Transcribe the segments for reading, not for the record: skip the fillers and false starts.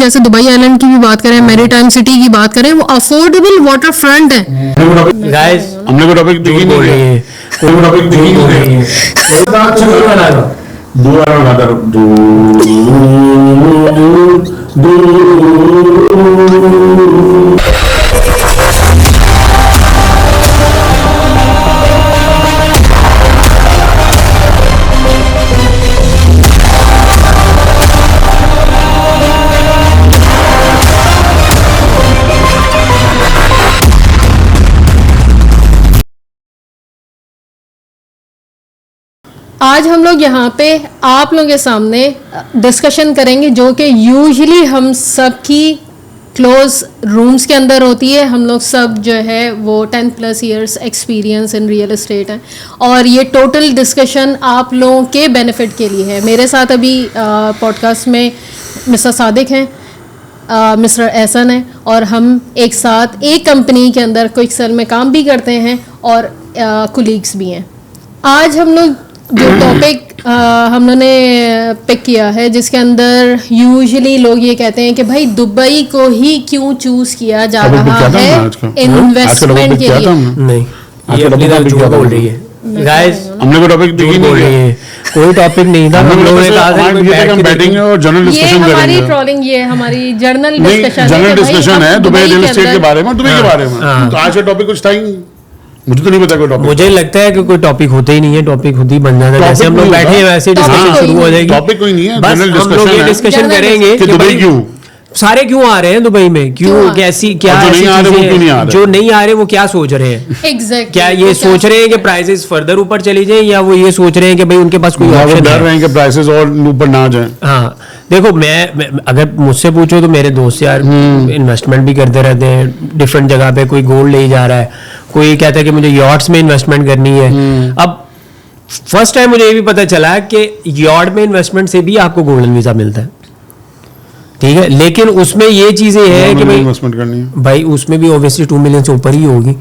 जैसे Dubai island की भी बात करें, मैरीटाइम सिटी की बात करें, वो अफोर्डेबल वाटर फ्रंट है। गाइस हमने कोई टॉपिक देखी नहीं है, कोई टॉपिक देखी नहीं है। दो आज हम लोग यहाँ पे आप लोगों के सामने डिस्कशन करेंगे जो कि यूजुअली हम सब की क्लोज रूम्स के अंदर होती है। हम लोग सब जो है वो 10+ years experience in real estate है और ये टोटल डिस्कशन आप लोगों के बेनिफिट के लिए है। मेरे साथ अभी पॉडकास्ट में मिस्टर सादिक हैं, मिस्टर एहसन है और हम एक साथ एक कंपनी के अंदर क्विक सेल में काम भी करते हैं और कोलीग्स भी हैं। आज हम लोग जो टॉपिक हम लोगों ने पिक किया है जिसके अंदर यूजुअली लोग ये कहते हैं कि भाई दुबई को ही क्यों चूज किया जा रहा है इन्वेस्टमेंट के लिए। नहीं, ये अपनी तरफ झूठ बोल रही है गाइस, हमने कोई टॉपिक देखी नहीं है, कोई टॉपिक नहीं था। हम लोगों ने कहा था हम बैटिंग और जर्नल डिस्कशन करेंगे। ये हमारी ट्रोलिंग, ये हमारी जर्नल डिस्कशन है, जर्नल डिस्कशन है दुबई रियल एस्टेट के बारे में, दुबई के बारे में। तो आज का टॉपिक कुछ था ही नहीं, मुझे तो नहीं पता कोई टॉपिक। मुझे लगता है कि कोई टॉपिक होते ही नहीं है, टॉपिक खुद ही बन जाता है। जैसे हम लोग बैठे हैं वैसे डिस्कशन शुरू हो जाएगी। टॉपिक कोई नहीं है, बस हम लोग ये डिस्कशन करेंगे कि दुबई क्यों सारे क्यों आ रहे हैं दुबई में, क्यों कैसी क्या ऐसी चीजें जो नहीं आ रहे वो क्या सोच रहे हैं। Exactly. क्या ये सोच रहे हैं कि प्राइसेस फर्दर ऊपर चली जाए या वो ये सोच रहे हैं कि भाई उनके पास कोई ऑप्शन डर रहे हैं कि प्राइसेस और ऊपर ना जाए। हाँ देखो, मैं अगर मुझसे पूछो तो मेरे दोस्त यार इन्वेस्टमेंट भी करते रहते हैं डिफरेंट जगह पे। कोई गोल्ड ले जा रहा है, कोई कहता है कि मुझे यॉट्स में इन्वेस्टमेंट करनी है। अब फर्स्ट टाइम मुझे ये भी पता चला कि यॉट में इन्वेस्टमेंट से भी आपको गोल्डन वीजा मिलता है, ठीक है। लेकिन उसमें ये चीजें हैं कि भाई इन्वेस्टमेंट करनी है, भाई उसमें भी ऑब्वियसली 2 मिलियन से ऊपर ही होगी,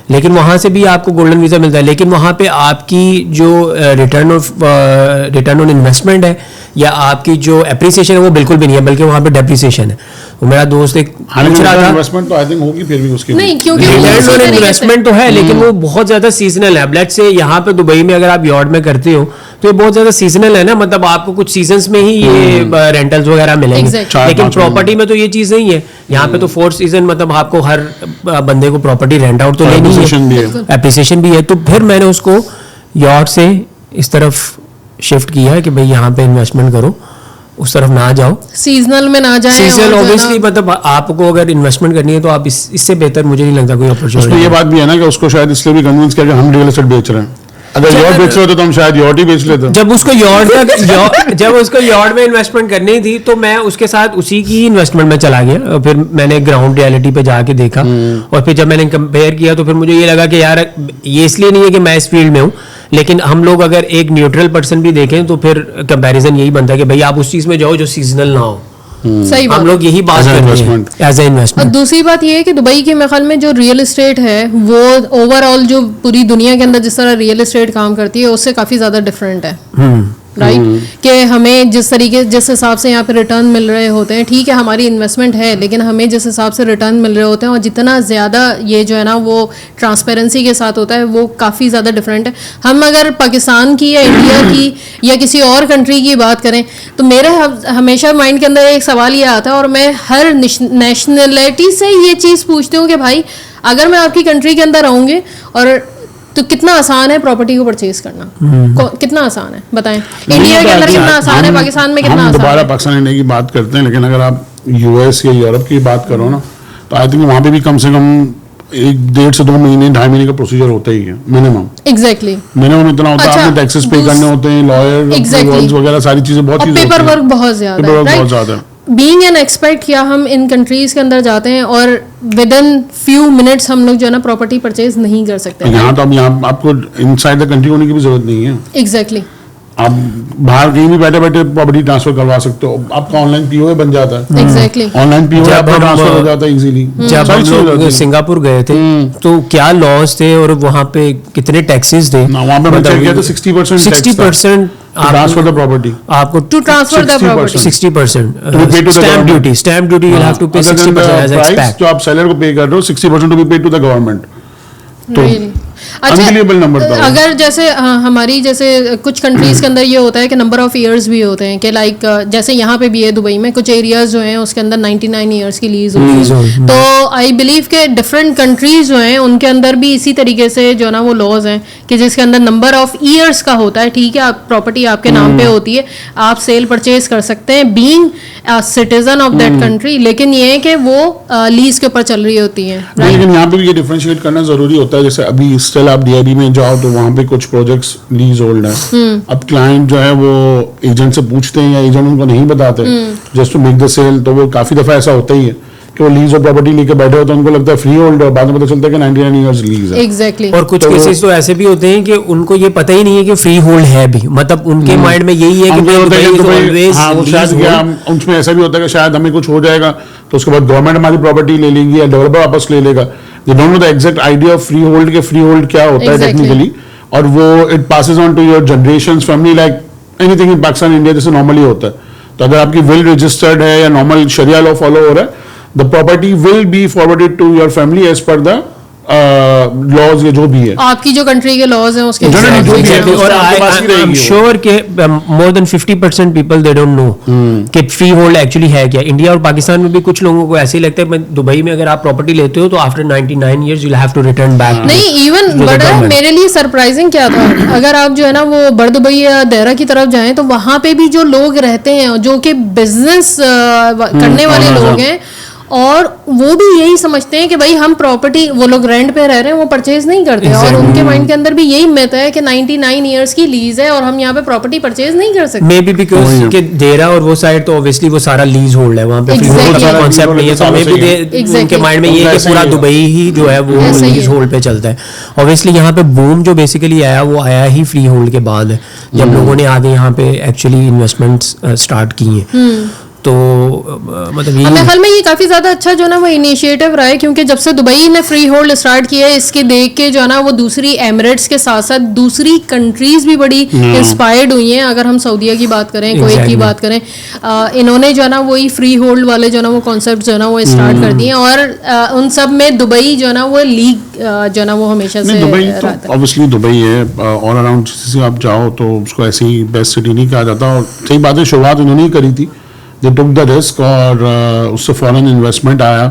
लेकिन वहां से भी आपको गोल्डन वीजा मिलता है। लेकिन वहां पे आपकी जो रिटर्न ऑन इन्वेस्टमेंट है या आपकी जो एप्रिसिएशन है वो बिल्कुल भी नहीं है, बल्कि वहां पे डेप्रिसिएशन है। तो मेरा दोस्त एक पूछ रहा था, इन्वेस्टमेंट तो आई थिंक होगी फिर भी उसकी नहीं, क्योंकि रिटर्न ऑन इन्वेस्टमेंट तो है लेकिन वो बहुत ज्यादा सीजनल है। लेट्स से यहाँ पे दुबई में अगर आप यॉट में करते हो तो ये बहुत ज्यादा सीजनल है ना, मतलब आपको कुछ सीजन्स में ही ये रेंटल्स वगैरह मिलेंगे। लेकिन प्रॉपर्टी में तो ये चीज नहीं है। यहाँ पे तो 4 सीजन मतलब आपको हर बंदे को प्रॉपर्टी रेंट आउट तो लेनी है, एप्रिसिएशन भी है। तो फिर मैंने उसको यॉट से इस तरफ शिफ्ट किया है कि भाई यहाँ पे इन्वेस्टमेंट करो, उस तरफ ना जाओ, सीजनल में ना जाए। सीजनल ऑब्वियसली मतलब आपको अगर इन्वेस्टमेंट करनी है तो आप इससे बेहतर मुझे नहीं लगता कोई अपॉर्चुनिटी। उसमें ये बात भी है ना कि उसको शायद इसलिए भी कन्विंस किया कि हम रियल एस्टेट बेच रहे हैं। अगर यॉट बेच रहे होते तो हम शायद यॉट ही बेच लेते। जब उसको यॉट में इन्वेस्टमेंट करनी थी तो मैं उसके साथ उसी की इन्वेस्टमेंट में चला गया और फिर मैंने ग्राउंड रियलिटी पे जाके देखा और फिर जब मैंने कंपेयर किया तो फिर मुझे ये लगा कि यार ये इसलिए नहीं है कि मैं इस फील्ड में हूँ, लेकिन हम लोग अगर एक न्यूट्रल पर्सन भी देखें तो फिर कंपैरिजन यही बनता है कि भाई आप उस चीज में जाओ जो सीजनल ना हो। सही बात, हम लोग यही बात करते हैं एज ए इन्वेस्टमेंट। दूसरी बात ये है कि दुबई के मेरे ख्याल में जो रियल एस्टेट है वो ओवरऑल जो पूरी दुनिया के अंदर जिस तरह रियल एस्टेट काम करती है उससे काफी ज्यादा डिफरेंट है, राइट। कि हमें जिस हिसाब से यहाँ पे रिटर्न मिल रहे होते हैं, ठीक है हमारी इन्वेस्टमेंट है लेकिन हमें जिस हिसाब से रिटर्न मिल रहे होते हैं और जितना ज़्यादा ये जो है ना वो ट्रांसपेरेंसी के साथ होता है वो काफ़ी ज़्यादा डिफरेंट है। हम अगर पाकिस्तान की या इंडिया की या किसी और कंट्री की बात करें तो मेरे हमेशा माइंड के अंदर एक सवाल ये आता है और मैं हर नेशनलिटी से ये चीज़ पूछती हूँ कि भाई अगर मैं आपकी कंट्री के अंदर आऊँगी और तो कितना आसान है प्रॉपर्टी को परचेज करना, कितना आसान है बताएं। इंडिया के अंदर कितना आसान है, पाकिस्तान में कितना आसान है। दोबारा पाकिस्तान इंडिया की बात करते हैं, लेकिन अगर आप यूएस या यूरोप की बात करो ना तो आई थिंक वहाँ पे भी कम से कम 1.5 से 2 महीने 2.5 महीने का प्रोसीजर होता ही है मिनिमम। एग्जैक्टली मिनिमम इतना होता है। आपने टैक्सेस पे करने होते हैं, लॉयर वगैरह सारी चीजें बहुत, पेपर वर्क बहुत ज्यादा है। बीइंग एन एक्सपर्ट क्या हम इन कंट्रीज के अंदर जाते हैं और विद इन फ्यू मिनट्स हम लोग जो है ना प्रॉपर्टी परचेज नहीं कर सकते। यहाँ तो अब यहाँ आपको इनसाइड द कंट्री होने की भी जरूरत नहीं है। एग्जैक्टली आप बाहर कहीं भी बैठे बैठे प्रॉपर्टी ट्रांसफर करवा सकते हो, आपका ऑनलाइन पीओए बन जाता है। एग्जैक्टली ऑनलाइन पीओए आपका ट्रांसफर हो जाता है इजीली। जब हम लोग सिंगापुर गए थे तो क्या लॉज थे और वहाँ पे कितने टैक्सेस थे? वहाँ पे चेक किया तो 60% ट्रांसफर द प्रॉपर्टी, आपको to transfer the property 60% stamp duty you have to pay 60% as expect. जो आप सेलर को पे कर रहे हो 60% to be paid to the government. तो अनबिलीवेबल नंबर। अगर जैसे हमारी जैसे कुछ कंट्रीज के अंदर ये होता है कि नंबर ऑफ इयर्स भी होते हैं कि लाइक जैसे यहाँ पे भी है दुबई में कुछ एरियाज जो हैं उसके अंदर 99 इयर्स की लीज होती है। तो आई बिलीव के डिफरेंट कंट्रीज जो हैं उनके अंदर भी इसी तरीके से जो ना वो लॉज हैं कि जिसके अंदर नंबर ऑफ ईयर्स का होता है। ठीक है, आप प्रॉपर्टी आपके नाम पे होती है, आप सेल परचेज कर सकते हैं being citizen of that country, लेकिन ये है कि वो लीज के ऊपर चल रही होती है। लेकिन यहाँ पे भी ये डिफरेंशिएट करना जरूरी होता है। जैसे अभी स्टिल आप डीआईबी में जाओ तो वहाँ पे कुछ प्रोजेक्ट्स लीज होल्ड है। अब क्लाइंट जो है वो एजेंट से पूछते हैं या एजेंट उनको नहीं बताते just to make the sale, तो वो काफी दफा ऐसा होता ही है कि वो लीज और प्रॉपर्टी लेके बैठे हो तो उनको लगता है फ्री होल्ड और बाद में पता चलता है कि 99 इयर्स लीज है। एग्जैक्टली। और कुछ केसेस तो ऐसे भी होते हैं कि उनको ये पता ही नहीं है कि फ्री होल्ड है भी, मतलब उनके माइंड में यही है कि उसमें ऐसा भी होता है कि शायद हमें कुछ हो जाएगा तो उसके बाद गवर्नमेंट हमारी प्रॉपर्टी ले लेगी या डेवलपर वापस ले लेगा। They don't know the exact idea of freehold के फ्री होल्ड क्या होता है टेक्निकली, और वो it passes on to your generations family like anything in Pakistan India जैसे नॉर्मली होता है। तो अगर आपकी विल रजिस्टर्ड है या नॉर्मल शरिया लॉ फॉलो हो रहा है, the property will be forwarded to your family as per the laws या जो भी है आपकी जो कंट्री के लॉज हैं उसके और आई एम श्योर कि more than 50% people they don't no कि फ्री होल्ड एक्चुअली है क्या। इंडिया और पाकिस्तान में भी कुछ लोगों को ऐसे ही लगता है दुबई में अगर आप प्रॉपर्टी लेते हो तो after 99 years you have to return back. नहीं, इवन बड़ा मेरे लिए सरप्राइजिंग क्या था, अगर आप जो है ना वो बड़ दुबई या देहरा की तरफ जाएं तो वहां पे भी जो लोग रहते हैं जो कि बिजनेस करने वाले लोग हैं और वो भी यही समझते हैं कि भाई हम प्रॉपर्टी, वो लोग रेंट पे रह रहे हैं, वो परचेज नहीं करते और उनके माइंड के अंदर भी यही मिथ है कि 99 इयर्स की लीज है और हम यहाँ पे प्रॉपर्टी परचेज नहीं कर सकते। मे बी बिकॉज कि देरा और वो साइड तो ऑब्वियसली वो सारा लीज होल्ड है, वहाँ पे फ्री होल्ड का कॉन्सेप्ट नहीं है, तो मे बी उनके माइंड में ये है कि पूरा दुबई ही जो है वो लीज होल्ड पे चलता है। ऑब्वियसली यहाँ पे बूम जो बेसिकली आया वो आया ही फ्री होल्ड के बाद है, जब लोगों ने आगे यहाँ पे एक्चुअली इन्वेस्टमेंट्स स्टार्ट की हैं। तो मतलब मेरे ख्याल में ये काफी ज्यादा अच्छा जो ना वो इनिशिएटिव रहा है, क्योंकि जब से दुबई ने फ्री होल्ड स्टार्ट किया है इसके देख के जो ना वो दूसरी एमिरेट्स के साथ साथ दूसरी कंट्रीज भी बड़ी इंस्पायर्ड हुई हैं। अगर हम सऊदीया की बात करें, कुवैत की बात करें, इन्होंने जो ना वही फ्री होल्ड वाले जो ना वो कॉन्सेप्ट जो ना वो स्टार्ट कर दिए और उन सब में दुबई जो ना वो लीग जो ना वो हमेशा से ऑब्वियसली दुबई है ऑल अराउंड आप जाओ तो उसको ऐसी बेस्ट सिटी नहीं कहा जाता। और सही बात है, शुरुआत उन्होंने ही करी थी, दे टुक द रिस्क और उससे फॉरेन इन्वेस्टमेंट आया,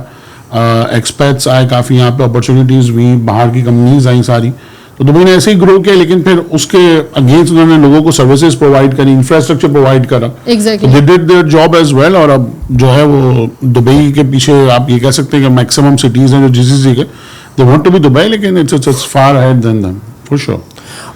एक्सपेट्स आए काफ़ी, यहाँ पे अपॉर्चुनिटीज़ हुई, बाहर की कंपनीज आई सारी, तो दुबई ने ऐसे ही ग्रो किया। लेकिन फिर उसके अगेंस्ट उन्होंने लोगों को सर्विसेज प्रोवाइड करी, इंफ्रास्ट्रक्चर प्रोवाइड करा, exactly. They did their job as well. और अब जो है वो दुबई के पीछे आप ये कह सकते हैं कि मैक्सिमम सिटीज़ हैं जो जीसीसी के, they want to be Dubai, लेकिन it's far ahead than them for sure.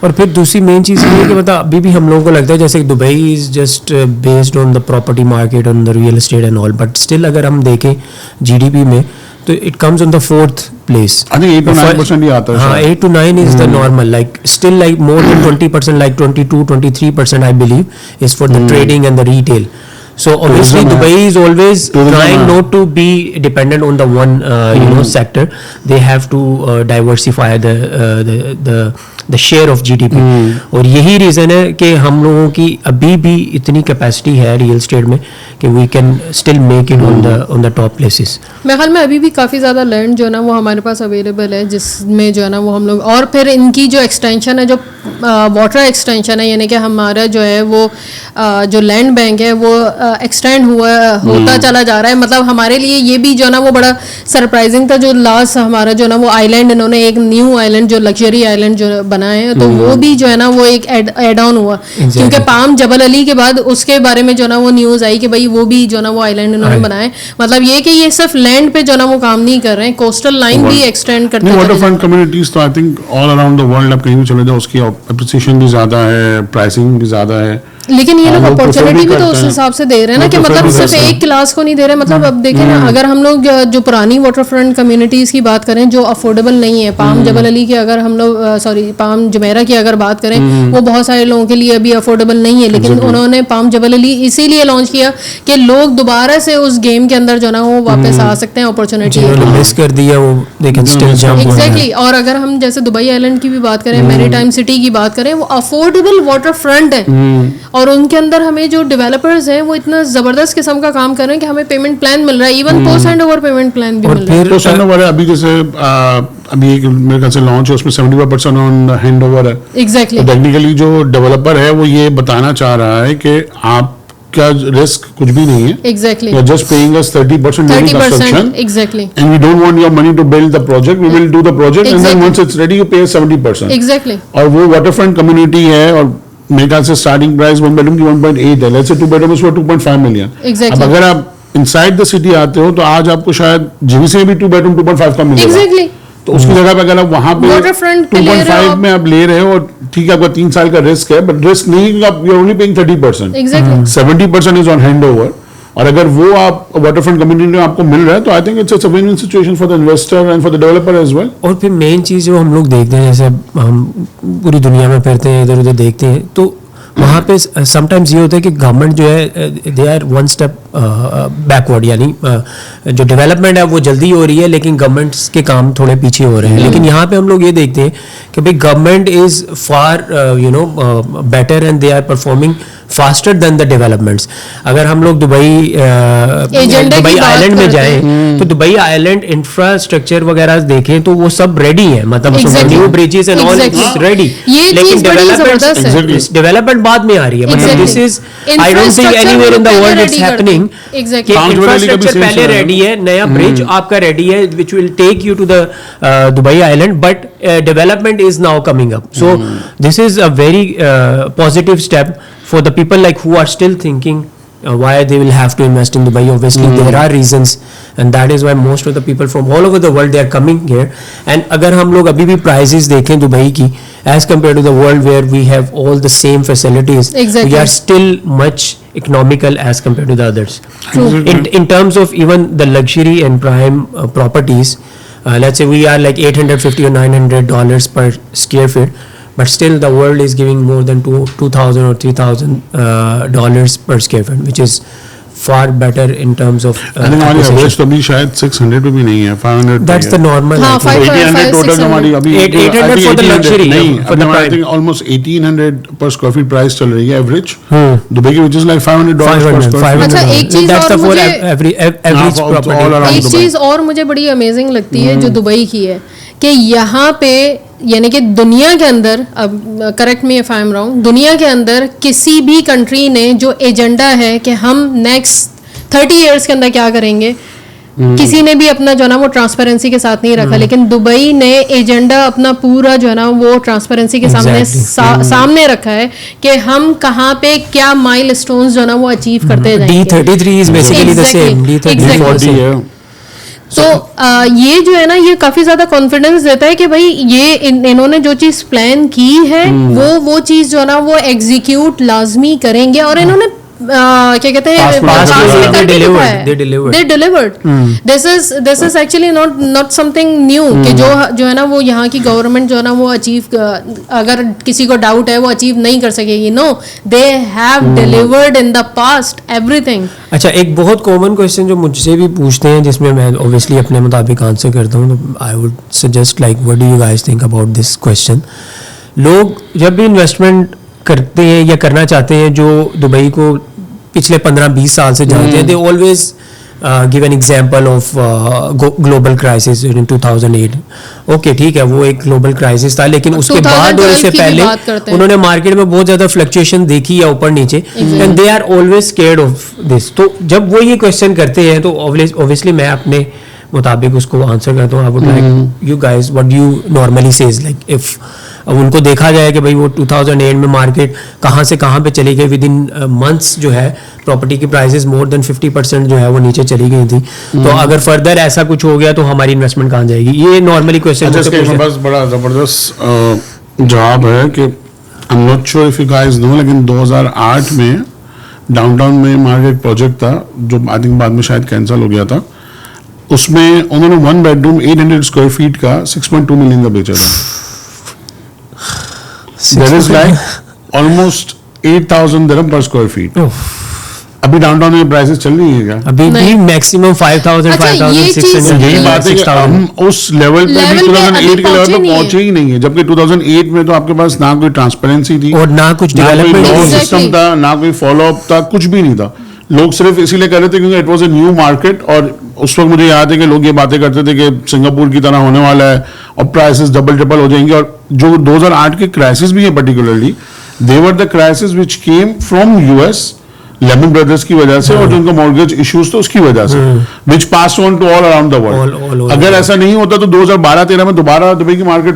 और फिर दूसरी मेन चीज़ ये है कि मतलब अभी भी हम लोगों को लगता है जैसे Dubai is just based on the property market, on the real estate and all, but still अगर हम देखें जीडीपी में तो it comes on the 4th place. I think 8 to 9% ही आता है। हाँ, 8 to 9 is the normal, like still like more than 20%, like 22-23% I believe is for the trading and the retail. So obviously Dubai is always trying not to be dependent on the one sector. They have to diversify the share of GDP. और यही reason है कि हम लोगों की अभी भी इतनी कैपेसिटी है रियल स्टेट में कि we can still make it on the top places. मेरे ख्याल में अभी भी काफ़ी ज़्यादा लैंड जो है ना वो हमारे पास अवेलेबल है, जिसमें जो है ना वो हम लोग, और फिर इनकी जो एक्सटेंशन है, जो वाटर एक्सटेंशन है, यानी कि हमारा जो है वो जो लैंड बैंक है वो एक्सटेंड होता चला जा रहा है. मतलब हमारे लिए ये भी जो ना वो बड़ा सरप्राइजिंग था जो लास्ट हमारा जो ना वो आइलैंड, इन्होंने एक न्यू आइलैंड जो लग्जरी आइलैंड जो बनाए हैं, तो वो भी जो है ना वो एक एड ऑन हुआ. क्योंकि पाम जबल अली के बाद उसके बारे में जो ना वो न्यूज़ आई कि भाई वो भी जो ना वो आइलैंड इन्होंने बनाए. मतलब ये कि ये सिर्फ लैंड पे जो ना वो काम नहीं कर रहे हैं, कोस्टल लाइन भी एक्सटेंड करते हैं. वाटरफ्रंट कम्युनिटीज तो I think all around the world आप कहीं भी चले जाओ उसकी एप्रिसिएशन भी ज़्यादा है, प्राइसिंग भी ज़्यादा है. लेकिन ये लोग लोग prefer अपॉर्चुनिटी भी तो करते उस हैं। हिसाब से दे रहे हैं ना वो कि prefer मतलब भी सिर्फ करते हैं। एक क्लास को नहीं दे रहे, मतलब अब देखें ना, अगर हम लोग जो पुरानी वाटर फ्रंट कम्युनिटीज की बात करें जो अफोर्डेबल नहीं है, पाम जबल अली की अगर हम लोग सॉरी पाम जुमेरा की अगर बात करें, वो बहुत सारे लोगों के लिए अभी अफोर्डेबल नहीं है, लेकिन उन्होंने पाम जबल अली इसीलिए लॉन्च किया कि लोग दोबारा से उस गेम के अंदर जो ना वो वापस आ सकते हैं, अपॉर्चुनिटी जिन्होंने मिस कर दिया वो they can still jump. Exactly. और अगर हम जैसे दुबई आइलैंड की भी बात करें, मैरीटाइम सिटी की बात करें, वो अफोर्डेबल वाटर फ्रंट है और उनके अंदर हमें जो डेवलपर्स हैं वो इतना जबरदस्त किस्म का काम कर रहे हैं कि हमें पेमेंट प्लान मिल रहा है, even post handover payment plan भी मिल रहा है। तो सर वाले अभी जैसे अभी एक मेरे ख्याल से लॉन्च है, उसमें 75% ऑन हैंड ओवर है। एग्जैक्टली। टेक्निकली जो डेवलपर है वो ये बताना चाह रहा है कि आप क्या रिस्क कुछ भी नहीं है, exactly. You are just paying us 30% during 30%, construction, exactly. and we don't want your money to build the project, we will do the project and then Exactly. once it's ready you pay 70%। Exactly. और वो waterfront community है और मेरे ख्याल से starting price 1 bedroom की 1.8 है, let's say 2 bedroom is for 2.5 million. Exactly. अब अगर आप इनसाइड द सिटी आते हो तो आज आपको शायद जीवीसी में भी 2 बेडरूम 2.5 का मिलेगा। एग्जैक्टली। तो उसकी जगह पे अगर आप वहां पे Waterfront पे ले रहे हो 2.5 आप। में आप ले रहे हो और ठीक है आपका 3 साल का रिस्क है, बट रिस्क नहीं है, आप you are only paying 30%, exactly. 70% is on hand over. और अगर वो आप वाटरफ्रंट कम्युनिटी में आपको मिल रहा है तो I think it's a win-win situation for the investor and for the developer as well. और फिर मेन चीज़ जो हम लोग देखते हैं, जैसे हम पूरी दुनिया में फिरते हैं, इधर उधर देखते हैं, तो वहाँ पे समटाइम्स ये होता है कि गवर्नमेंट जो है they are one step backward, यानी जो डेवलपमेंट है वो जल्दी हो रही है लेकिन गवर्नमेंट्स के काम थोड़े पीछे हो रहे हैं। लेकिन यहाँ पे हम लोग ये देखते हैं कि भाई government is far better and they are performing faster than the developments. अगर हम लोग दुबई आइलैंड में जाएं तो दुबई आइलैंड इंफ्रास्ट्रक्चर वगैरह देखें तो वो सब रेडी है, मतलब new bridges and all is ready, लेकिन डेवलपमेंट बाद में आ रही है। मतलब this is I don't think anywhere in the world it's happening कि इंफ्रास्ट्रक्चर पहले रेडी है, नया ब्रिज आपका रेडी है which will take you to the Dubai island, but development is now coming up. So this is a very positive step for the people like who are still thinking why they will have to invest in Dubai. Obviously there are reasons and that is why most of the people from all over the world they are coming here. And agar hum log abhi bhi prices dekhein Dubai ki as compared to the world where we have all the same facilities, exactly. we are still much economical as compared to the others. In terms of even the luxury and prime properties, let's say we are like $850 or $900 per square feet, but still the world is giving more than $2,000 or $3,000 per square feet, which is far better in terms of I think हमारी average तो अभी शायद 600 पे भी नहीं है, 500 that's the normal. हाँ, I think. 1800 total हमारी अभी 800 for the luxury, नहीं, for the I prime. Think almost 1800 पर स्क्वायर फीट प्राइस चल रही है एवरेज दुबई की, व्हिच इज लाइक $500 पर स्क्वायर अच्छा, फीट। एक चीज That's और the for मुझे average all property. around एक दुबई। चीज और मुझे बड़ी अमेजिंग लगती है जो दुबई की है कि यहाँ पे यानी कि दुनिया के अंदर, अब correct me if I am wrong, दुनिया के अंदर किसी भी कंट्री ने जो एजेंडा है कि हम नेक्स्ट 30 इयर्स के अंदर क्या करेंगे, किसी ने भी अपना जो है ना वो ट्रांसपेरेंसी के साथ नहीं रखा, लेकिन दुबई ने एजेंडा अपना पूरा जो है ना वो ट्रांसपेरेंसी के सामने सामने रखा है कि हम कहाँ पे क्या माइलस्टोन्स जो है ना वो अचीव करते जाएंगे। D33 is basically the same. D33 40 also. है। तो ये जो है ना ये काफी ज्यादा कॉन्फिडेंस देता है कि भाई ये इन्होंने जो चीज प्लान की है वो चीज जो है ना वो एग्जीक्यूट लाजमी करेंगे, और इन्होंने क्या कहते हैं they delivered. This is actually not something new कि जो है ना वो यहाँ की गवर्नमेंट जो है ना वो अचीव, अगर किसी को डाउट है वो अचीव नहीं कर सकेगी, no, they have delivered in the past everything. अच्छा, एक बहुत कॉमन क्वेश्चन जो मुझसे भी पूछते हैं जिसमें मैं ऑब्वियसली अपने मुताबिक आंसर करता हूँ, तो I would suggest like what do you guys think about this question. लोग जब भी इन्वेस्टमेंट करते हैं या करना चाहते हैं जो दुबई को पिछले 15-20 साल से जानते हैं, they always give an example of global crisis in 2008। Okay, ठीक है, वो एक ग्लोबल क्राइसिस था, लेकिन उसके बाद और इससे पहले उन्होंने मार्केट में बहुत ज्यादा फ्लक्चुएशन देखी है ऊपर नीचे, and they are always scared of this. तो जब वो ये क्वेश्चन करते हैं तो ऑब्वियसली मैं अपने मुताबिक उसको आंसर करता हूँ। I would like you guys what you normally says, like if अब उनको देखा जाए कि भाई वो 2008 में मार्केट कहाँ से कहाँ पे चली गई, विद इन मंथ्स जो है प्रॉपर्टी की प्राइसेस मोर देन 50% जो है वो नीचे चली गई थी। तो अगर फर्दर ऐसा कुछ हो गया तो हमारी इन्वेस्टमेंट कहाँ जाएगी, ये नॉर्मली क्वेश्चन। बस बड़ा जबरदस्त जवाब है कि I'm not sure if you guys know, लेकिन 2008 में डाउनटाउन में हमारा एक प्रोजेक्ट था जो आई थिंक बाद में शायद कैंसिल हो गया था. उसमें उन्होंने 1 बेडरूम 800 स्क्वायर फीट का 6.2 मिलियन का बेचा था. That is like almost 8,000 dirham per square feet. अभी डाउनटाउन में प्राइसेस चल रही है क्या? अभी भी मैक्सिमम 5,000 5,600. यही बात है कि हम उस लेवल पे भी 2008 के लेवल पे पहुंचे ही नहीं है, जबकि 2008 में तो आपके पास ना कोई ट्रांसपेरेंसी थी और ना कुछ डेवलपमेंट सिस्टम था, ना कोई फॉलो अप था, कुछ भी नहीं था. लोग सिर्फ इसीलिए कर रहे थे क्योंकि it was a new market. और उस वक्त मुझे याद है कि लोग ये बातें करते थे कि सिंगापुर की तरह होने वाला है और प्राइसेस डबल ट्रिपल हो जाएंगे. और जो 2008 के क्राइसिस भी है particularly, they were the crisis which came from US, Lehman Brothers की वजह से, और जो उनका मॉर्गेज इश्यूज थे उसकी वजह से, which pass on to all around the world. अगर ऐसा नहीं होता तो 2012-13 में दोबारा दुबई की मार्केट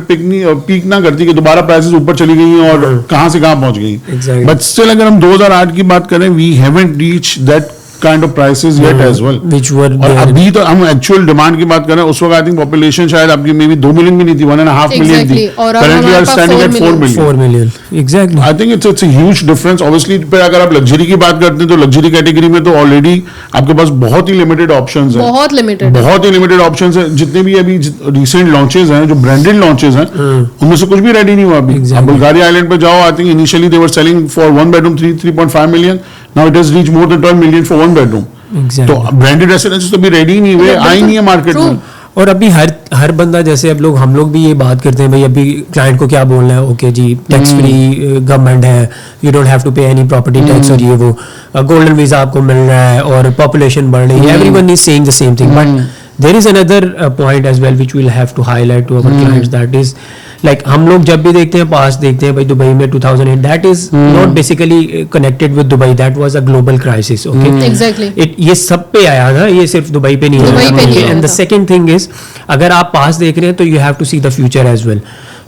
पीक ना करती कि दोबारा प्राइसेस ऊपर चली गई और कहां से कहां पहुंच गई. बट स्टिल अगर हम 2008 की बात करें, we haven't reach that kind of prices yet as well. और अभी तो हम एक्चुअल डिमांड की बात करें, उस वक्त आई थिंक पॉपुलेशन शायद आपकी मे बी 2 मिलियन भी नहीं थी, 1.5 मिलियन थी. Currently are standing at 4 million. Exactly. I think it's a huge difference. Obviously फिर अगर आप लग्जरी की बात करते हैं तो लग्जरी कैटेगरी में तो ऑलरेडी आपके पास बहुत ही लिमिटेड ऑप्शंस हैं. बहुत ही लिमिटेड ऑप्शंस हैं. जितने भी अभी रिसेंट लॉन्चेस हैं, जो ब्रांडेड लॉन्चेस हैं, उनमें से कुछ भी रेडी नहीं हुआ अभी. आप बुल्गारिया आइलैंड पे जाओ, I think initially they were selling for 1 bedroom 3.5 million. Now it has reach more than 12 million for 1 bedroom. तो ब्रांडेड रेसिडेंसेस तो भी रेडी नहीं हुए, आई नहीं है मार्केट में. और अभी हर बंदा, जैसे हम लोग भी ये बात करते हैं भाई, अभी क्लाइंट को क्या बोलना है, ओके जी टैक्स फ्री गवर्नमेंट है, यू डोंट हैव टू पे एनी प्रॉपर्टी टैक्स, और ये वो गोल्डन वीजा आपको मिल रहा है और पॉपुलेशन बढ़ रही है. Everyone is saying the same thing, but there is another point as well which we will have to highlight to our clients. That is like हम लोग जब भी देखते हैं, पास देखते हैं भाई दुबई में 2008, that is not basically connected with Dubai, that was a global crisis. Okay, exactly. ये सब पे आया था, ये सिर्फ दुबई पे नहीं आया. And the second thing is, अगर आप पास देख रहे हैं तो you have to see the future as well.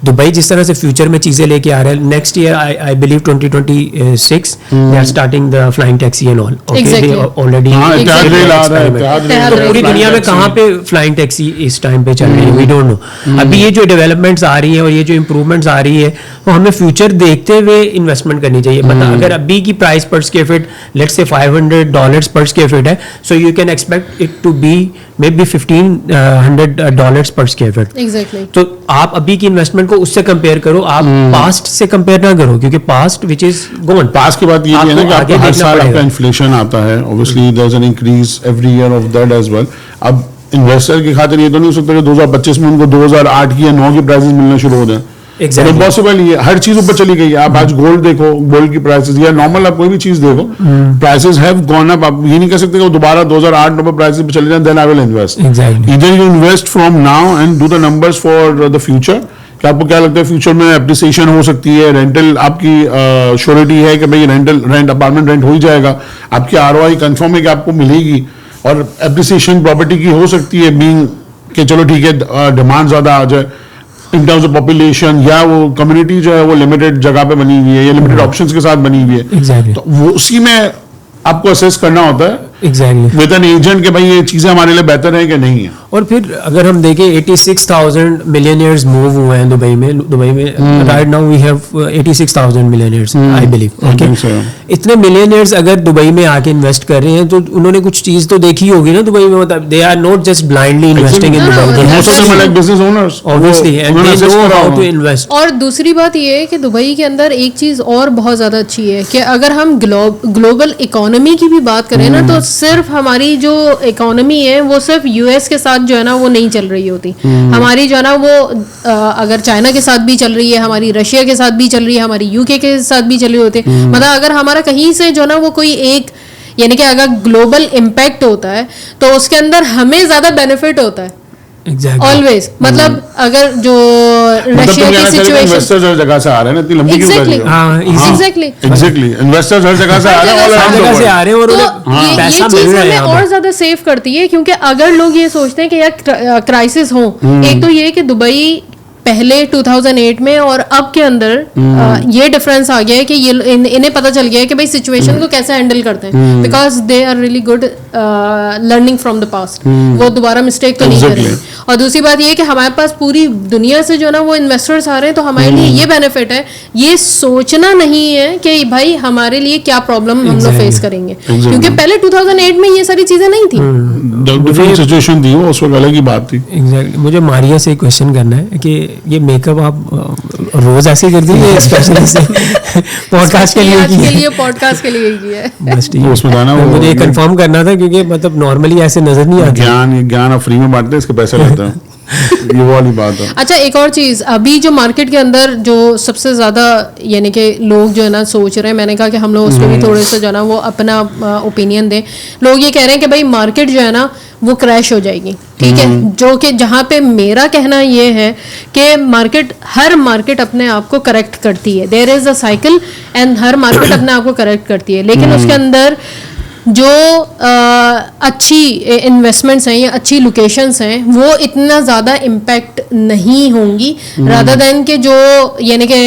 Dubai जिस तरह से फ्यूचर में चीजें लेके आ रहे हैं, next year I believe 2026 they are starting the flying taxi and all. Already पूरी दुनिया में कहाँ पे फ्लाइंग टैक्सी इस टाइम पे चल रही है, वी डोंट नो. अभी ये जो डेवलपमेंट्स आ रही है और ये जो इम्प्रूवमेंट्स आ रही है, तो हमें फ्यूचर देखते हुए इन्वेस्टमेंट करनी चाहिए. मतलब अगर अभी की प्राइस पर स्क्वायर फीट लेट्स से $500 पर स्क्वायर फीट है, so you can expect it to be maybe बी $1,500 पर स्क्वायर फीट. एग्जैक्टली. तो आप अभी की इन्वेस्टमेंट को उससे कंपेयर करो, आप पास्ट से कंपेयर ना करो, क्योंकि past which is gone. Past की बात ये है ना कि आपको हर साल आपका इन्फ्लेशन आता है, obviously there is an increase every year of that as well. अब इन्वेस्टर की खातिर ये तो नहीं हो सकता कि 2025 में उनको 2008 की या 9 की प्राइसेस मिलना शुरू हो जाए. इम्पॉसिबल. ये हर चीज ऊपर चली गई है. आप आज गोल्ड देखो, गोल्ड की प्राइसेस, या नॉर्मल आप कोई भी चीज देखो, प्राइसेस हैव गॉन अप. आप ये नहीं कह सकते कि दोबारा 2008 नंबर प्राइसेस पे चले जाएं, then I will invest. Either you invest from now and do the numbers for the future. कि आपको क्या लगता है फ्यूचर में एप्रिसिएशन हो सकती है, रेंटल आपकी श्योरिटी है कि भाई रेंट अपार्टमेंट रेंट हो ही जाएगा, आपकी ROI कंफर्म है कि आपको मिलेगी, और एप्रिसिएशन प्रॉपर्टी की हो सकती है बीइंग कि चलो ठीक है डिमांड ज्यादा आ जाए इन टर्म्स ऑफ पॉपुलेशन, या वो कम्युनिटी जो है वो लिमिटेड जगह पे बनी हुई है या लिमिटेड ऑप्शंस के साथ बनी हुई है. तो वो उसी में आपको असेस करना होता है विद एन एजेंट कि भाई ये चीजें हमारे लिए बेहतर है कि नहीं है. और फिर अगर हम देखें 86,000 मिलियनियर्स मूव हुए हैं दुबई में right now we have 86,000 millionaires I believe. Okay, इतने मिलियनियर्स अगर दुबई में आके इन्वेस्ट कर रहे हैं तो उन्होंने कुछ चीज तो देखी होगी ना दुबई में. मतलब they are not just blindly investing in Dubai, business owners obviously, and they know how to invest. और दूसरी बात ये है कि दुबई के अंदर एक चीज और बहुत ज्यादा अच्छी है कि अगर हम ग्लोबल इकोनॉमी की भी बात करें ना, तो सिर्फ हमारी जो इकोनॉमी है वो सिर्फ यूएस के साथ जो है ना वो नहीं चल रही होती. हमारी जो है ना वो अगर चाइना के साथ भी चल रही है, हमारी रशिया के साथ भी चल रही है, हमारी यूके के साथ भी चल रही होती है. मतलब अगर हमारा कहीं से जो है ना वो कोई एक, यानी कि अगर ग्लोबल इम्पैक्ट होता है तो उसके अंदर हमें ज्यादा बेनिफिट होता है. ऑलवेज. मतलब अगर जो रशिया की सिचुएशन, इन्वेस्टर्स हर जगह से आ रहे हैं, इतनी लंबी क्यों कर रही है. एग्जैक्टली इन्वेस्टर्स हर जगह से आ रहे हैं और ये चीज हमें और ज्यादा सेव करती है. क्योंकि अगर लोग ये सोचते हैं कि यार क्राइसिस हो, एक तो ये कि दुबई पहले 2008 में और अब के अंदर ये डिफरेंस आ गया है कि ये इन्हें पता चल गया है कि भाई सिचुएशन को कैसे हैंडल करते हैं, because they are really good learning from the past, वो दोबारा मिस्टेक तो नहीं करेंगे। और दूसरी बात ये कि हमारे पास पूरी दुनिया से जो ना वो इन्वेस्टर्स आ रहे हैं, तो हमारे लिए ये बेनिफिट है, ये सोचना नहीं है कि भाई हमारे लिए क्या प्रॉब्लम हम लोग फेस करेंगे, क्योंकि पहले 2008 में ये सारी चीजें नहीं थी, डिफरेंट सिचुएशन थी, वो उस वक्त अलग ही बात थी। एग्जैक्टली। मुझे मारिया से एक क्वेश्चन करना है कि ये मेकअप आप रोज ऐसे ही करती है स्पेशली से पॉडकास्ट के लिए आज के लिए पॉडकास्ट के लिए किया है? बस ठीक है, उसमें था ना, मुझे कंफर्म करना था क्योंकि मतलब नॉर्मली ऐसे नजर नहीं आता। ज्ञान आप फ्री में बांटते हैं, इसके पैसे लेते हैं ये वो वाली बात है। अच्छा, एक और चीज, अभी जो मार्केट के अंदर जो सबसे ज्यादा यानी कि लोग जो है ना सोच रहे हैं, मैंने कहा कि हम लोग उसको भी थोड़े से जो है ना वो अपना ओपिनियन दें। लोग ये कह रहे हैं कि भाई मार्केट जो है ना वो क्रैश हो जाएगी, ठीक है, जो कि जहाँ पे मेरा कहना ये है कि हर मार्केट अपने आप को करेक्ट करती है, there is a cycle and हर मार्केट अपने आप को करेक्ट करती है, लेकिन उसके अंदर जो अच्छी इन्वेस्टमेंट्स हैं या अच्छी लोकेशंस हैं वो इतना ज़्यादा इम्पैक्ट नहीं होंगी, रादर देन के जो यानी कि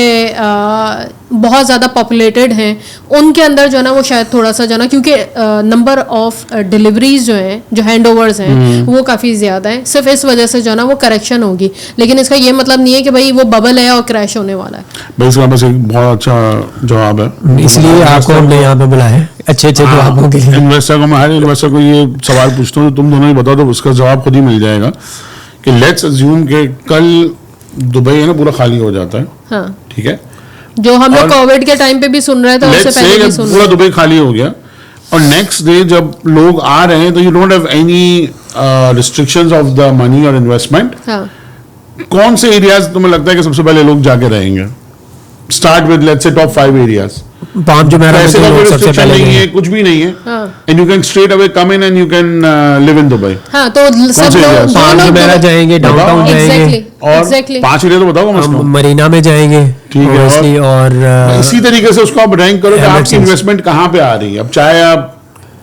बहुत ज़्यादा पॉपुलेटेड हैं उनके अंदर जो है ना वो शायद थोड़ा सा जो है ना, क्योंकि नंबर ऑफ डिलीवरीज जो हैं, जो हैंडओवर्स हैं वो काफ़ी ज़्यादा हैं, सिर्फ इस वजह से जो है ना वो करेक्शन होगी, लेकिन इसका ये मतलब नहीं है कि भाई वो बबल है और क्रैश होने वाला है। भाई इसका बस एक बहुत अच्छा जवाब है, इसलिए आपको हमने यहाँ पे बुलाया है अच्छे जवाबों के लिए। इन्वेस्टर को मैं हर इन्वेस्टर को ये सवाल पूछता हूँ, तुम दोनों ही बताओ, तो उसका जवाब खुद ही मिल जाएगा कि लेट्स अज्यूम कि कल दुबई है ना पूरा खाली हो जाता है, हाँ, ठीक है, जो हम लोग कोविड के टाइम पे भी सुन रहे थे, उससे पहले भी सुन पूरा दुबई खाली हो गया और नेक्स्ट डे जब लोग आ रहे हैं तो you don't have any restrictions of the money और इन्वेस्टमेंट, कौन से एरियाज तुम्हें लगता है कि सबसे पहले लोग जाके रहेंगे? Start with let's say top 5 areas. Palm Jumeirah में सबसे पहले नहीं है, कुछ भी नहीं है, and you can straight away come in and you can live in Dubai. हाँ, तो सब लोग पाम जुमेरा जाएंगे, डाउनटाउन जाएंगे, और 5 एरिया तो बताओ, मरीना में जाएंगे, ठीक है, और इसी तरीके से उसको आप रैंक करो कि आपकी इन्वेस्टमेंट कहाँ पे आ रही है। अब चाहे आप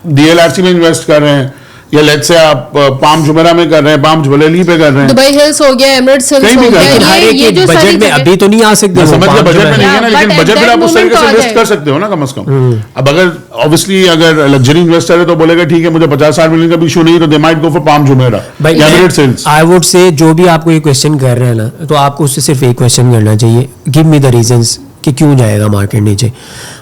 DLRC में इन्वेस्ट कर रहे हैं या लेट्स से आप पाम जुमेरा में कर रहे हैं, पाम ज्वेलरी पे कर रहे हैं, दुबई हिल्स हो गया, एमिरेट्स हिल्स हो गया, ये जो बजट में अभी तो नहीं आ सकते, समझ लो बजट में नहीं है ना, लेकिन बजट में आप उस तरीके से इन्वेस्ट कर सकते हो ना कम से कम। अब अगर ऑब्वियसली अगर लग्जरी इन्वेस्टर है तो बोलेगा ठीक है मुझे 50-60 मिलियन का भी इशू नहीं, तो they might go for Palm Jumeirah या Emirates Hills. I would say जो भी आपको ये क्वेश्चन कर रहे हैं ना, तो आपको उससे सिर्फ एक क्वेश्चन करना चाहिए, गिव मी द रीजंस कि क्यों जाएगा मार्केट नीचे।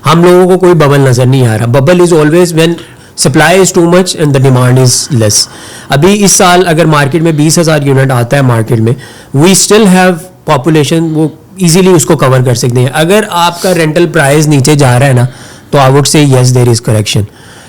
हम लोगों को कोई बबल नजर नहीं आ रहा, bubble is always when supply is too much and the demand is less. अभी इस साल अगर मार्केट में 20,000 यूनिट आता है मार्केट में, वी स्टिल हैव पॉपुलेशन, वो इजीली उसको कवर कर सकते हैं। अगर आपका रेंटल प्राइस नीचे जा रहा है ना, तो I would say yes there is correction.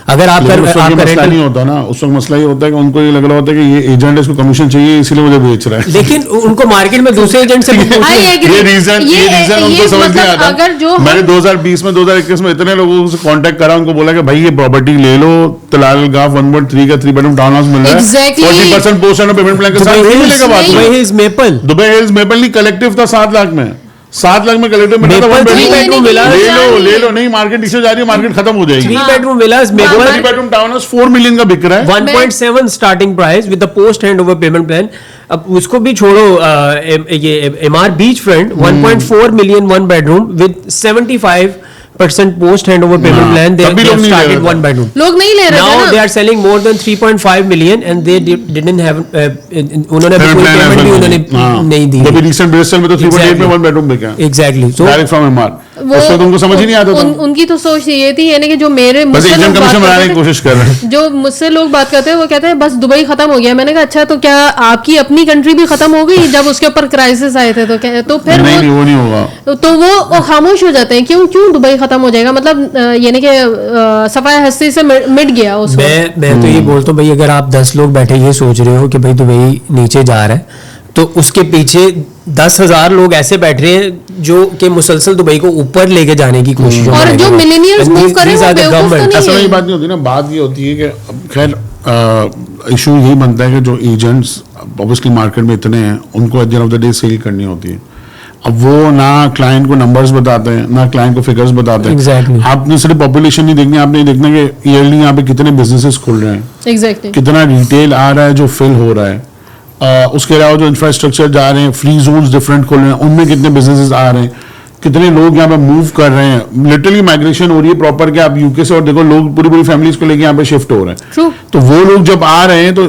अगर आपका मसला नहीं होता ना, उस वक्त मसला ये होता है कि उनको ये लग रहा होता है कि ये एजेंट इसको कमीशन चाहिए इसलिए मुझे बेच रहा है, लेकिन उनको मार्केट में दूसरे एजेंट से ये रीजन उनको समझ नहीं आता। मैंने 2020 में 2021 में इतने लोगों से कांटेक्ट करा, उनको बोला कि भाई ये प्रॉपर्टी ले लो, तलाल गाफ 1.3 का 3 बेडरूम टाउन हाउस मिल रहा है 40% पोस्ट एंड पेमेंट प्लान के साथ, नहीं मिलेगा बात। Dubai hills maple, Dubai hills maple नहीं, कलेक्टिव था 7 लाख में, 7 लाख में कलेक्टिव मिला था, 1 बेडरूम मिला, ले लो नहीं, मार्केट नीचे जा रही है, मार्केट खत्म हो जाएगी। 3 bedroom villas Maple, 3 bedroom townhouse 4 million का बिक रहा है, 1.7 starting price with the post handover payment plan. अब उसको भी छोड़ो, ये Emaar beachfront 1.4 million 1 bedroom with 75% post handover payment plan. They have started 1 bedroom. लोग नहीं ले रहे थे ना. Now they are selling more than 3.5 million and they didn't have उन्होंने अभी कोई पेमेंट भी उन्होंने नहीं दी. अभी recent ब्रिस्टल में तो 3.8 में 1 bedroom बिका. Exactly. So direct from MR. उसको तुमको समझ ही नहीं आता था. उनकी तो सोच ये थी, यानी कि जो मेरे बस एजेंट कमीशन बनाने की कोशिश कर रहे हैं. जो मुझसे लोग बात करते हैं वो कहते हैं बस दुबई खत्म हो गया. मैंने कहा अच्छा तो क्या आपकी अपनी कंट्री भी खत्म हो गई जब उसके ऊपर क्राइसिस आए थे? तो फिर नहीं वो नहीं होगा. तो वो खामोश हो जाते हैं. क्यों दुबई खत्म हो जाएगा? मतलब यानी कि सफाया हस्ती से मिट गया उसको. मैं तो ये बोलता हूँ भाई, अगर आप 10 लोग बैठे ये सोच रहे हो कि भाई दुबई नीचे जा रहा है, तो उसके पीछे 10,000 लोग ऐसे बैठ रहे हैं जो कि मुसलसल दुबई को ऊपर लेके जाने की कोशिश और जो मिलेनियर्स मूव कर रहे हैं वो बेवकूफ तो नहीं है. ऐसा बात नहीं होती ना. बात ये होती है कि खैर इशू यही बनता है कि जो एजेंट्स ऑब्वियसली मार्केट में इतने हैं, उनको at the end of the day sell करनी होती है. अब वो ना क्लाइंट को नंबर्स बताते हैं ना क्लाइंट को फिगर्स बताते हैं. Exactly. आपने सिर्फ पॉपुलेशन नहीं देखनी, आपने देखना कि ईयरली यहाँ पे कितने बिजनेसेस खुल रहे हैं, Exactly. कितना रिटेल आ रहा है जो फिल हो रहा है. उसके अलावा जो इंफ्रास्ट्रक्चर जा रहे हैं, फ्री जोन्स डिफरेंट खोल रहे हैं, उनमें कितने बिजनेसेस आ रहे हैं, कितने लोग यहाँ पे मूव कर रहे हैं, लिटरली माइग्रेशन हो रही है प्रॉपर के। आप यूके से और देखो लोग पूरी पूरी फैमिलीज को लेके यहाँ पे शिफ्ट हो रहे हैं। True. तो वो लोग जब आ रहे हैं तो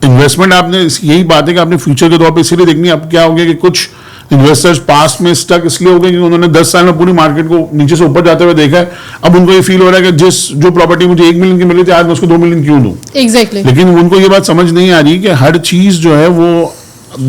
इन्वेस्टमेंट आपने यही बात है कि आपने फ्यूचर के तौर पे इसीलिए देखनी है। अब क्या हो गया कि कुछ इन्वेस्टर्स पास्ट में स्टक इसलिए हो गए कि उन्होंने 10 साल में पूरी मार्केट को नीचे से ऊपर जाते हुए देखा है। अब उनको ये फील हो रहा है कि जो प्रॉपर्टी मुझे 1 मिलियन की मिली थी आज मैं उसको 2 मिलियन क्यों दूं। एग्जैक्टली लेकिन उनको ये बात समझ नहीं आ रही कि हर चीज जो है वो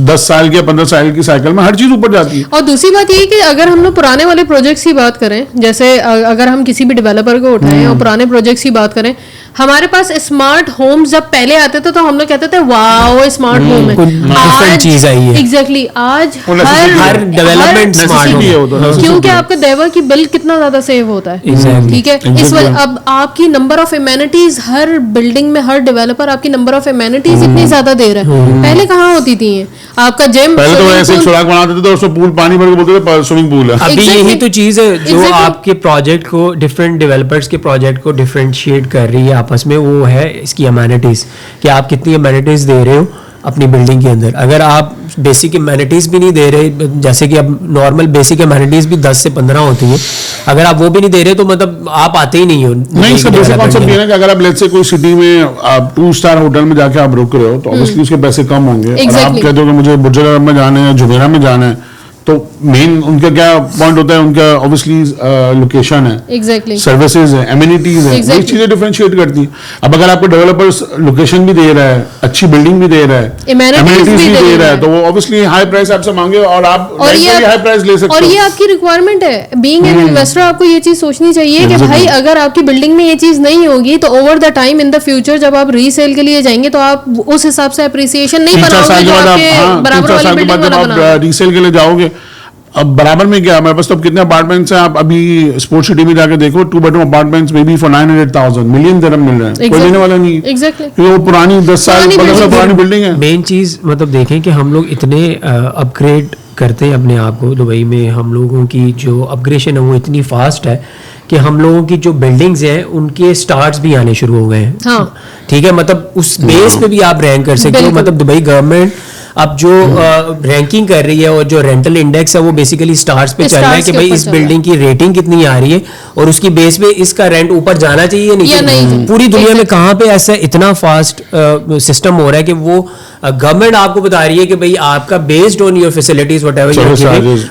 10 साल के 15 साल की साइकिल में हर चीज ऊपर जाती है। और दूसरी बात ये कि अगर हम लोग पुराने वाले प्रोजेक्ट्स की बात करें, जैसे अगर हम किसी भी डेवलपर को उठाएं और पुराने प्रोजेक्ट्स की बात करें, हमारे पास स्मार्ट होम्स जब पहले आते थे तो हम लोग कहते थे वाओ स्मार्ट होम है। डिफरेंट चीज आई है। एग्जैक्टली आज हर डेवलपमेंट स्मार्ट हो गया, क्योंकि आपका देवर की बिल कितना ज्यादा सेव होता है। ठीक है, इस वजह अब आपकी number of amenities her building में, हर डेवलपर आपकी नंबर ऑफ एमेनिटीज इतनी ज्यादा दे रहा है। पहले कहाँ होती थी ये? आपका जिम, पहले तो ऐसे एक सुराख बना देते थे, उसमें पूल पानी भर के बोलते थे स्विमिंग पूल है। अभी यही तो चीज है जो आपके प्रोजेक्ट को, डिफरेंट डेवलपर्स के प्रोजेक्ट को डिफरेंशिएट कर रही है आपस में, वो है इसकी अमेनिटीज, कि आप कितनी अमेनिटीज दे रहे हो अपनी बिल्डिंग के अंदर। अगर आप बेसिक अमेनिटीज भी नहीं दे रहे, जैसे कि अब नॉर्मल बेसिक अमेनिटीज भी 10 से 15 होती हैं, अगर आप वो भी नहीं दे रहे तो मतलब आप आते ही नहीं हो। नहीं, इसका बेसिक कॉन्सेप्ट ये है कि अगर आप लेट्स से कोई सिटी में आप 2 स्टार होटल में जाके आप रुक रहे हो तो ऑब्वियसली उसके पैसे कम होंगे। और आप कहते हो कि मुझे बुर्ज खलीफा में जाना है, जुमेरा में जाना है, तो मेन उनका क्या पॉइंट होता है? उनका ऑब्वियसली लोकेशन है, एग्जैक्टली सर्विसेज है, एमिनिटीज है, ये चीजें डिफरेंशिएट करती हैं। अब अगर आपको डेवलपर्स लोकेशन भी दे रहा है, अच्छी बिल्डिंग भी दे रहा है, एमिनिटीज भी दे रहा है, तो वो ऑब्वियसली हाई प्राइस आपसे मांगे और आप हाई प्राइस ले सकते हो। और ये आपकी रिक्वायरमेंट है। बीइंग एन इन्वेस्टर आपको ये चीज सोचनी चाहिए कि भाई अगर आपकी बिल्डिंग में ये चीज नहीं होगी तो over the time in the future जब आप रीसेल के लिए जाएंगे तो आप उस हिसाब से अप्रिसिएशन नहीं बनाओगे जो आपके बराबर वाली बिल्डिंग वाला बना। रीसेल के लिए जाओगे, अब बराबर में क्या, हमारे पास तो अब कितने अपार्टमेंट्स हैं, आप अभी स्पोर्ट्स सिटी में जाके देखो, 2 bedroom apartments maybe for 900,000 million dirham मिल रहे हैं। कोई लेने वाला नहीं है। एग्जैक्टली वो पुरानी 10 साल 15 साल पुरानी बिल्डिंग है। मेन चीज मतलब देखें कि हम लोग इतने अपग्रेड करते हैं अपने आप को। दुबई में हम लोगों की जो अपग्रेडेशन है वो इतनी फास्ट है कि हम लोगों की जो बिल्डिंग्स हैं उनके स्टार्ट्स भी आने शुरू हो गए हैं। हाँ। ठीक है, मतलब उस बेस पे भी आप रैंक कर सकते हो। मतलब दुबई गवर्नमेंट अब जो रैंकिंग कर रही है और जो रेंटल इंडेक्स है वो बेसिकली स्टार्स पे चल रहा है कि भाई इस बिल्डिंग की रेटिंग कितनी आ रही है और उसकी बेस पे इसका रेंट ऊपर जाना चाहिए या नहीं। पूरी दुनिया में कहाँ पे ऐसा इतना फास्ट सिस्टम हो रहा है कि वो गवर्नमेंट आपको बता रही है कि भाई आपका based on your facilities whatever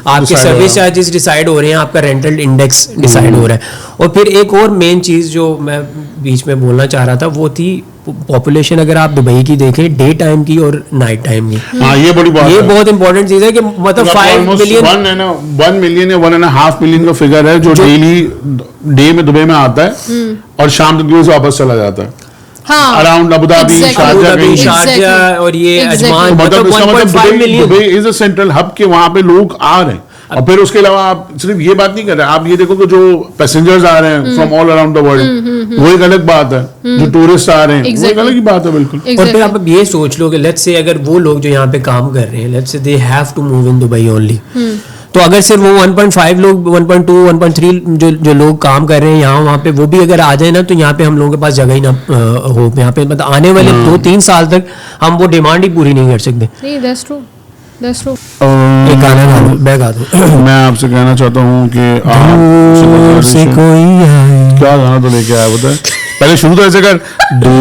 आपके सर्विस चार्जेस डिसाइड हो रहे हैं, आपका रेंटल इंडेक्स डिसाइड हो रहा है। और फिर एक और मेन चीज जो मैं बीच में बोलना चाह रहा था वो थी पॉपुलेशन। अगर आप दुबई की देखें डे टाइम की और नाइट टाइम की, ये बड़ी बात, ये बहुत इंपॉर्टेंट चीज है कि मतलब 5 मिलियन 1 मिलियन या 1.5 मिलियन का फिगर है जो डेली डे में दुबई में आता है और शाम तक से वापस चला जाता है। अराउंड अबू धाबी, शारजाह और ये अजमान, मतलब 1.5 million. Dubai is a central hub के वहां पे लोग आ रहे हैं। और फिर उसके अलावा आप सिर्फ ये बात नहीं कर रहे, आप ये देखो कि जो पैसेंजर्स आ रहे हैं from all around the world, वो एक अलग बात है। जो टूरिस्ट आ रहे हैं वो एक अलग ही बात है बिल्कुल। और फिर आप ये सोच लो कि लेट्स से अगर वो लोग जो यहाँ पे काम कर रहे हैं, let's say they have to move in Dubai only, तो अगर सिर्फ वो 1.5 लोग, 1.2, 1.3 जो लोग काम कर रहे हैं यहाँ वहाँ पे, वो भी अगर आ जाए ना तो यहाँ पे हम लोगों के पास जगह ही ना हो। यहाँ पे मतलब आने वाले 2-3 साल तक हम वो डिमांड ही पूरी नहीं कर सकते। That's true. एक गाना गा दो, मैं गा दूं। मैं आपसे कहना चाहता हूँ कि आप से कोई आए, क्या गाना तो लेके आया बता। पहले शुरू तो ऐसे कर, दूर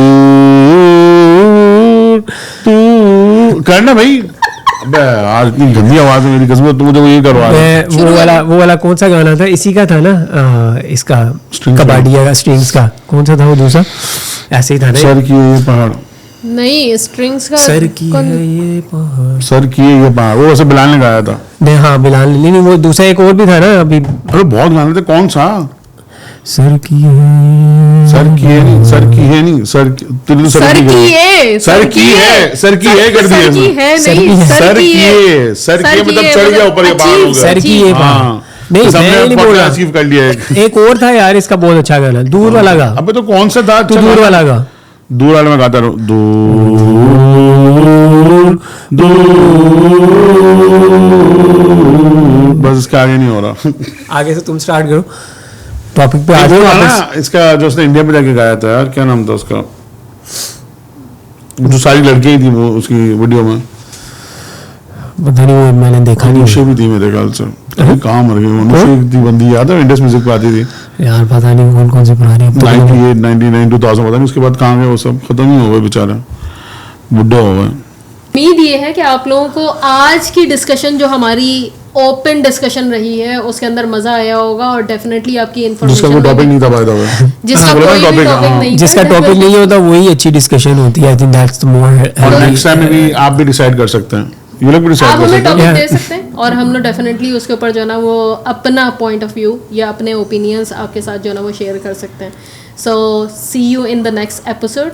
करना भाई। अबे आज इतनी गंदी आवाज है मेरी कसम, तुम मुझे वो ये करवा रहे। वो वाला कौन सा गाना था? इसी का था ना, इसका कबाड़िया का स्ट्रिंग्स का कौन सा था वो दूसरा? ऐसे ही था ना, सर की ये पहाड़ नहीं, स्ट्रिंग्स का सर की है ये पहाड़, सर की ये पहाड़, वो वैसे बिलाल ने गाया था। नहीं हाँ बिलाल, नहीं वो दूसरा एक और भी था ना अभी। अरे बहुत गाने थे, कौन सा? सर की है, सर की है नहीं, सर की है नहीं, सर की है, सर की है, सर की है कर दिया, सर की है, सर की मतलब चढ़ गया ऊपर, ये बात हो गया, सर की ये पहाड़। नहीं मैं नहीं बोल रहा, अचीव कर लिया। एक और था यार इसका बहुत अच्छा गाना, दूर वाला गा। अबे तो कौन सा था? तू दूर वाला गा। दूर वाला मैं गाता रहूं, दूर बस इसका आगे नहीं हो रहा। आगे से तुम स्टार्ट करो, टॉपिक पे आ जाओ वापस। इसका जो उसने इंडिया में जाके गाया था यार, क्या नाम था उसका, जो सारी लड़कियां थी वो उसकी वीडियो में, पता नहीं वो मैंने देखा नहीं। अनुष्का भी थी मेरे ख्याल से, कहाँ मर गई अनुष्का थी बंदी, याद है इंडस म्यूजिक पे आती थी यार, पता नहीं कौन कौन सी पुरानी 98, 99, 2000 पता नहीं उसके बाद कहाँ गए वो सब, खत्म ही हो गए बेचारा, बुढ़ा हो गए। उम्मीद ये है कि आप लोगों को आज की डिस्कशन जो हमारी ओपन डिस्कशन रही है उसके अंदर मजा आया होगा और डेफिनेटली आपकी जिसका इन्फॉर्मेशन कोई टॉपिक नहीं था बाय द वे, जिसका कोई भी टॉपिक नहीं था, जिसका टॉपिक नहीं होता वही अच्छी डिस्कशन होती है। I think that's the more. और नेक्स्ट टाइम में भी आप भी डिसाइड कर सकते हैं, ये लोग भी डिसाइड आप कर हमें सकते टॉपिक हैं। दे सकते हैं और हम लोग डेफिनेटली उसके ऊपर जो है ना वो अपना पॉइंट ऑफ व्यू या अपने ओपिनियंस आपके साथ जो है ना वो शेयर कर सकते हैं। So see you in the next episode.